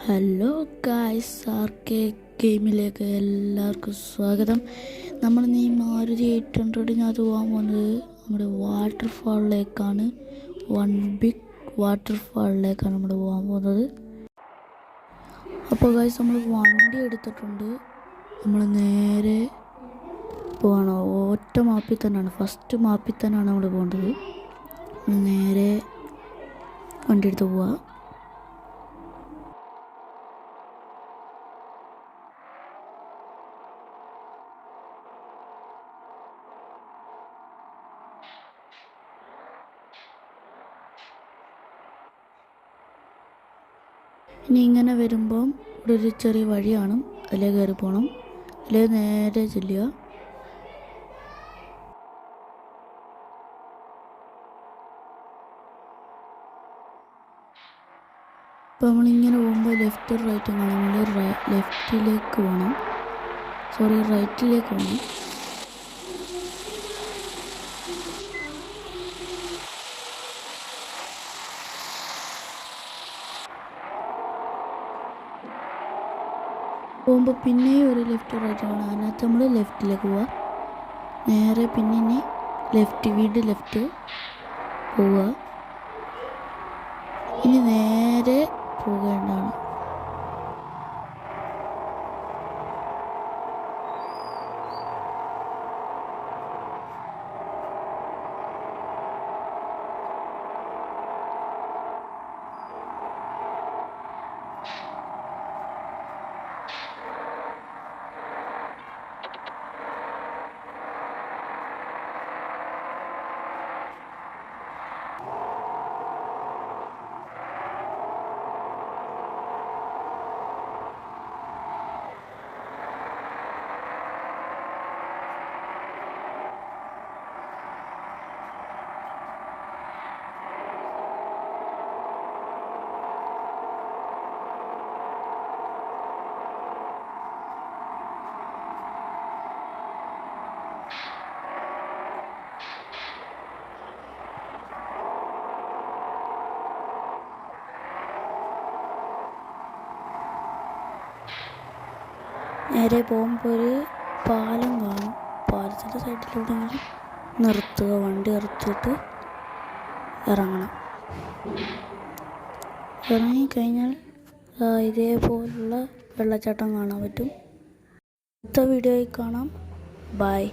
Hello guys, R K ഗെയിമിലേക്ക് എല്ലാവർക്കും സ്വാഗതം. നമ്മൾ ഈ മാരുതി 800 പോകാൻ പോകുന്നത് നമ്മുടെ വാട്ടർഫാളിലേക്കാണ്. വൺ ബിഗ് വാട്ടർഫാളിലേക്കാണ് നമ്മൾ പോകാൻ പോകുന്നത്. അപ്പോൾ ഗായ്സ്, നമ്മൾ വണ്ടി എടുത്തിട്ടുണ്ട്. നമ്മൾ നേരെ പോകണം. ഒറ്റ മാപ്പിൽ തന്നെയാണ്, ഫസ്റ്റ് മാപ്പിൽ തന്നെയാണ് നമ്മൾ പോകേണ്ടത്. നേരെ വണ്ടി എടുത്ത് പോവുക. ഇനി ഇങ്ങനെ വരുമ്പം ഇവിടെ ഒരു ചെറിയ വഴി കാണും, അതിലേ കയറി പോകണം. അതിലേ നേരെ ചെല്ലുക. അപ്പോൾ നമ്മളിങ്ങനെ പോകുമ്പോൾ ലെഫ്റ്റ് റൈറ്റും കാണാം. നമ്മൾ ലെഫ്റ്റിലേക്ക് പോകണം, റൈറ്റിലേക്ക് പോകണം. പോകുമ്പോൾ പിന്നെയും ഒരു ലെഫ്റ്റ് റൈറ്റ് കാണാം. അതിനകത്ത് നമ്മൾ ലെഫ്റ്റിലേക്ക് പോവുക. നേരെ പിന്നെ ഇനി വീണ്ടും ലെഫ്റ്റ് പോവുക. ഇനി നേരെ പോകേണ്ടതാണ്. നേരെ പോകുമ്പോൾ ഒരു പാലം കാണും. പാലത്തിൻ്റെ സൈഡിലൂടെങ്കിലും നിർത്തുക, വണ്ടി നിർത്തിയിട്ട് ഇറങ്ങണം. ഇറങ്ങിക്കഴിഞ്ഞാൽ ഇതേപോലുള്ള വെള്ളച്ചാട്ടം കാണാൻ പറ്റും. അടുത്ത വീഡിയോയിൽ കാണാം. ബൈ.